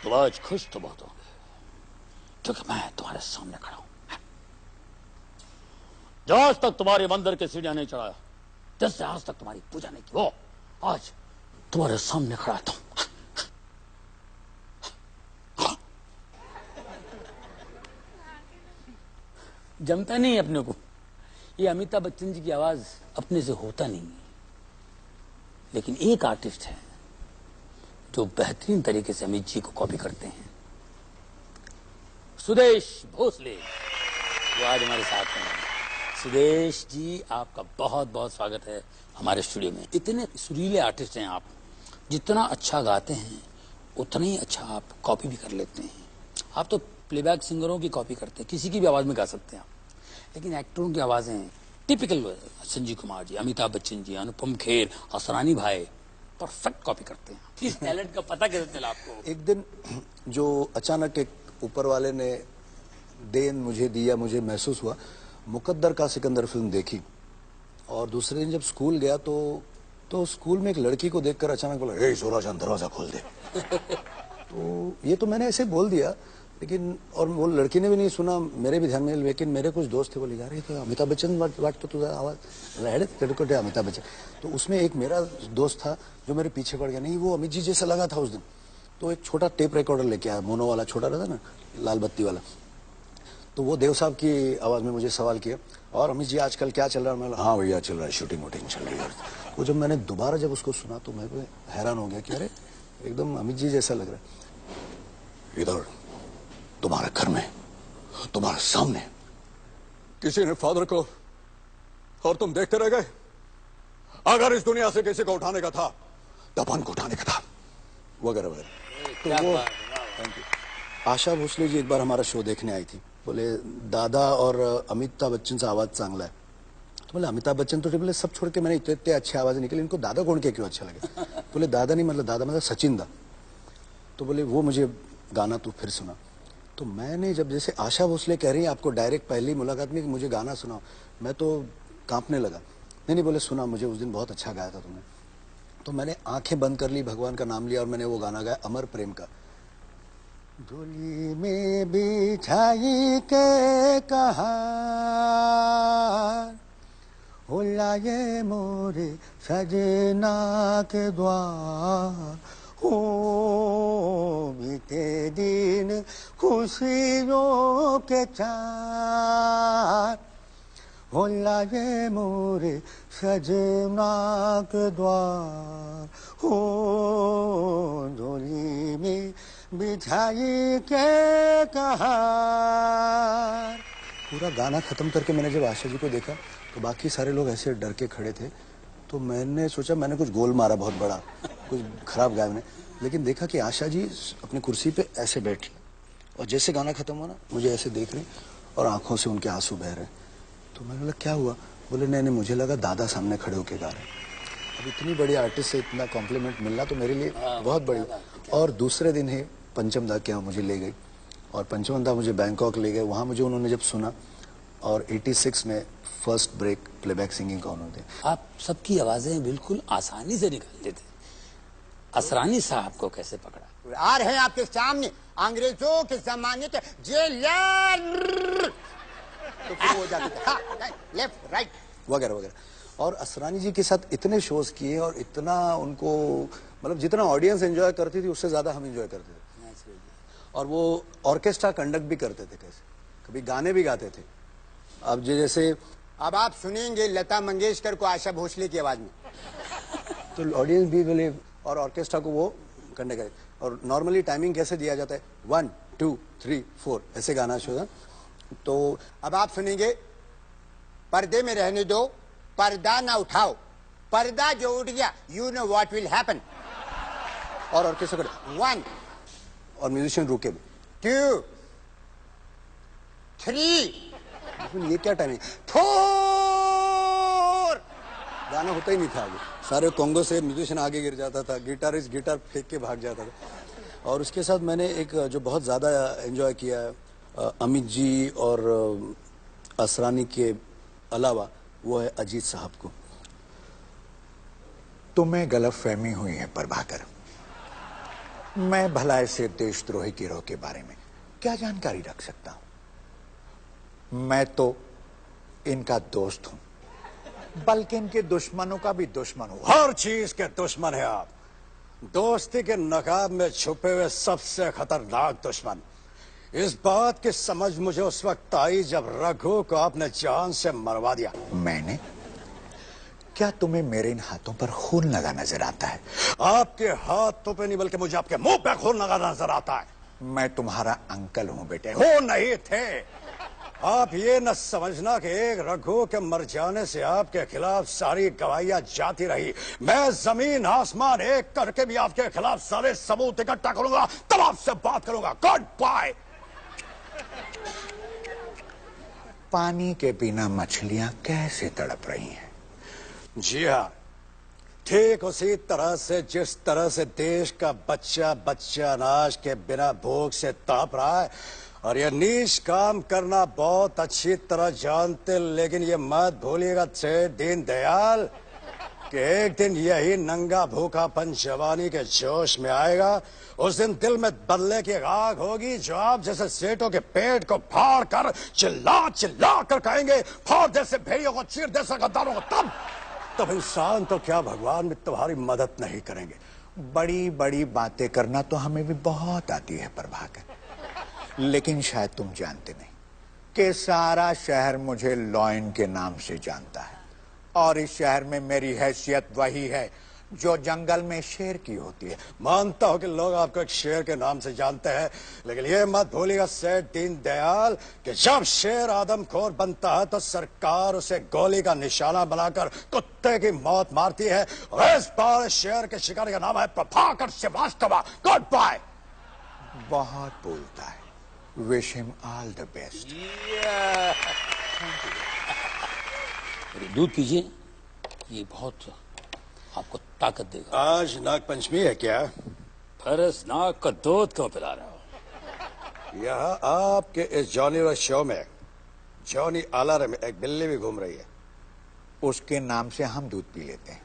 तो आज खुश तो बहुत होंगे क्योंकि मैं तुम्हारे सामने खड़ा हूं। जो आज तक तुम्हारे मंदिर के सीढ़ियां नहीं चढ़ाया, जिससे आज तक तुम्हारी पूजा नहीं की, वो आज तुम्हारे सामने खड़ा था। जमता नहीं अपने को। ये अमिताभ बच्चन जी की आवाज अपने से होता नहीं है, लेकिन एक आर्टिस्ट है जो बेहतरीन तरीके से अमित जी को कॉपी करते हैं। सुदेश भोसले वो आज हमारे साथ हैं। सुदेश जी, आपका बहुत बहुत स्वागत है हमारे स्टूडियो में। इतने सुरीले आर्टिस्ट हैं आप, जितना अच्छा गाते हैं उतना ही अच्छा आप कॉपी भी कर लेते हैं। आप तो प्लेबैक सिंगरों की कॉपी करते हैं, किसी की भी आवाज में गा सकते हैं आप, लेकिन एक्टरों की आवाजें टिपिकल संजीव कुमार जी, अमिताभ बच्चन जी, अनुपम खेर, असरानी भाई परफेक्ट कॉपी करते हैं। इस टैलेंट का पता कैसे चला आपको? एक दिन जो अचानक एक ऊपर वाले ने देन मुझे दिया, मुझे महसूस हुआ। मुकद्दर का सिकंदर फिल्म देखी और दूसरे दिन जब स्कूल गया तो स्कूल में एक लड़की को देखकर अचानक बोला, हे सोराजान दरवाजा खोल दे। तो ये तो मैंने ऐसे बोल दिया, लेकिन और वो लड़की ने भी नहीं सुना, मेरे भी ध्यान में। लेकिन मेरे कुछ दोस्त थे, बोले यार ये तो अमिताभ बच्चन वाट तो तुझा आवाज लड़कोटे अमिताभ बच्चन। तो उसमें एक मेरा दोस्त था जो मेरे पीछे पड़ गया, नहीं वो अमित जी जैसा लगा था उस दिन। तो एक छोटा टेप रिकॉर्डर लेके आया, मोनो वाला छोटा रहता ना, लाल बत्ती वाला। तो वो देव साहब की आवाज में मुझे सवाल किया, और अमित जी आजकल क्या चल रहा है? मैं हाँ भैया चल रहा है, शूटिंग वूटिंग चल रही है। वो जब मैंने दोबारा जब उसको सुना तो मैं हैरान हो गया कि अरे एकदम अमित जी जैसा लग रहा है। इधर तुम्हारे घर में, तुम्हारे सामने किसी ने फादर को, और तुम देखते रह गए। अगर इस दुनिया से किसी को उठाने का था, दफन को उठाने का था, वगैरह वगैरह। तो वो थैंक यू। आशा भोसले जी एक बार हमारा शो देखने आई थी, बोले दादा और अमिताभ बच्चन से आवाज चांगला है। तो बोले अमिताभ बच्चन तो बोले सब छोड़ के मैंने इतने अच्छे आवाज निकले, इनको दादा कौन के क्यों अच्छा लगे? बोले दादा नहीं, मतलब दादा मतलब सचिन दा। तो बोले वो मुझे गाना तो फिर सुना। तो मैंने जब जैसे आशा भोसले कह रही है आपको डायरेक्ट पहली मुलाकात में कि मुझे गाना सुनाओ, मैं तो कांपने लगा। नहीं बोले सुना, मुझे उस दिन बहुत अच्छा गाया था तुमने। तो मैंने आंखें बंद कर ली, भगवान का नाम लिया और मैंने वो गाना गाया अमर प्रेम का। डोली में बिछाई के कहा हो लाए मोरे सजना के द्वार, हो बीते दिन खुशियों के चार, हो लाए मोरे सजना के द्वार, हो डोली में बिछाई के कहा। पूरा गाना खत्म करके मैंने जब आशा जी को देखा तो बाकी सारे लोग ऐसे डर के खड़े थे। तो मैंने सोचा मैंने कुछ गोल मारा बहुत बड़ा, कुछ खराब गाया मैंने। लेकिन देखा कि आशा जी अपनी कुर्सी पे ऐसे बैठी और जैसे गाना खत्म हुआ ना, मुझे ऐसे देख रही और आंखों से उनके आंसू बह रहे। तो मैंने बोला क्या हुआ? बोले नहीं, मुझे लगा दादा सामने खड़े होके गा रहे। अब इतनी बड़ी आर्टिस्ट से इतना कॉम्प्लीमेंट मिलना तो मेरे लिए बहुत बड़ी। और दूसरे दिन ही पंचम दा के यहाँ मुझे ले गई और पंचम दा मुझे बैंकॉक ले गए। वहाँ मुझे उन्होंने जब सुना और 86 में फर्स्ट ब्रेक प्लेबैक सिंगिंग का उन्होंने। आप सबकी आवाजें बिल्कुल आसानी से निकाल लेते। असरानी साहब को कैसे पकड़ा? आ रहे हैं आपके सामने अंग्रेजों के जमाने के जेलर, तो फिर हो जाती है लेफ्ट राइट वगैरह वगैरह। और असरानी जी के साथ इतने शोज किए और इतना उनको, मतलब जितना ऑडियंस एंजॉय करती थी उससे ज्यादा हम एंजॉय करते थे। और वो ऑर्केस्ट्रा कंडक्ट भी करते थे, कैसे कभी गाने भी गाते थे। अब जैसे अब आप सुनेंगे लता मंगेशकर को आशा भोसले की आवाज में, तो ऑडियंस भी बोले और ऑर्केस्ट्रा को वो कंडक्ट करे। और नॉर्मली टाइमिंग कैसे दिया जाता है 1 2 3 4 ऐसे गाना शुरू। तो अब आप सुनेंगे पर्दे में रहने दो, पर्दा ना उठाओ, पर्दा जो उठ गया you know what will happen. और ऑर्केस्ट्रा 1 और म्यूजिशियन रुके 2 3 ये क्या टाइमिंग? 4 गाना होता ही नहीं था आगे। सारे कॉन्गो से म्यूजिशियन आगे गिर जाता था, गिटारिस्ट गिटार फेंक के भाग जाता था। और उसके साथ मैंने एक जो बहुत ज्यादा एंजॉय किया है अमित जी और असरानी के अलावा, वो है अजीत साहब को। तुम्हें गलतफहमी हुई है प्रभाकर। मैं भला से देशद्रोही गिरोह के बारे में क्या जानकारी रख सकता हूं? मैं तो इनका दोस्त हूं, बल्कि इनके दुश्मनों का भी दुश्मन हूं। हर चीज के दुश्मन है आप, दोस्ती के नकाब में छुपे हुए सबसे खतरनाक दुश्मन। इस बात की समझ मुझे उस वक्त आई जब रघु को आपने जान से मरवा दिया। मैंने? क्या तुम्हें मेरे इन हाथों पर खून लगा नजर आता है? आपके हाथों पे नहीं बल्कि मुझे आपके मुंह पे खून लगा नजर आता है। मैं तुम्हारा अंकल हूं बेटे। हो नहीं थे। आप ये न समझना कि एक रघु के मर जाने से आपके खिलाफ सारी गवाहियां जाती रही। मैं जमीन आसमान एक करके भी आपके खिलाफ सारे सबूत इकट्ठा करूंगा, तब आपसे बात करूंगा। Good bye. पानी के बिना मछलियां कैसे तड़प रही हैं? जी हाँ, ठीक उसी तरह से जिस तरह से देश का बच्चा बच्चा अनाज के बिना भूख से तड़प रहा है। और ये नीच काम करना बहुत अच्छी तरह जानते, लेकिन ये मत भूलिएगा सेठ दीनदयाल कि एक दिन यही नंगा भूखापन जवानी के जोश में आएगा। उस दिन दिल में बदले की आग होगी जो आप जैसे सेठों के पेट को फाड़ कर चिल्ला चिल्ला कर कहेंगे, फाड़ जैसे भेड़ियों को, चीर जैसे गद्दारों को। तब इंसान तो क्या भगवान भी तुम्हारी मदद नहीं करेंगे। बड़ी बड़ी बातें करना तो हमें भी बहुत आती है प्रभाकर, लेकिन शायद तुम जानते नहीं कि सारा शहर मुझे लॉयन के नाम से जानता है, और इस शहर में मेरी हैसियत वही है जो जंगल में शेर की होती है। मानता हूं कि लोग आपको एक शेर के नाम से जानते हैं, लेकिन ये मत भूलिएगा सेठ दीनदयाल कि जब शेर आदमखोर बनता है तो सरकार उसे गोली का निशाना बनाकर कुत्ते की मौत मारती है। और इस बार शेर के शिकारी का नाम है प्रभाकर श्रीवास्तव। Good bye. बहुत बोलता है। Wish him all the best. दूध पीजिए, ये बहुत आपको ताकत देगा। आज नागपंचमी है क्या? फरस नाग का दूध क्यों पिला रहा हो? यहाँ आपके इस जॉनी रो शो में जॉनी आलार में एक बिल्ली भी घूम रही है। उसके नाम से हम दूध पी लेते हैं।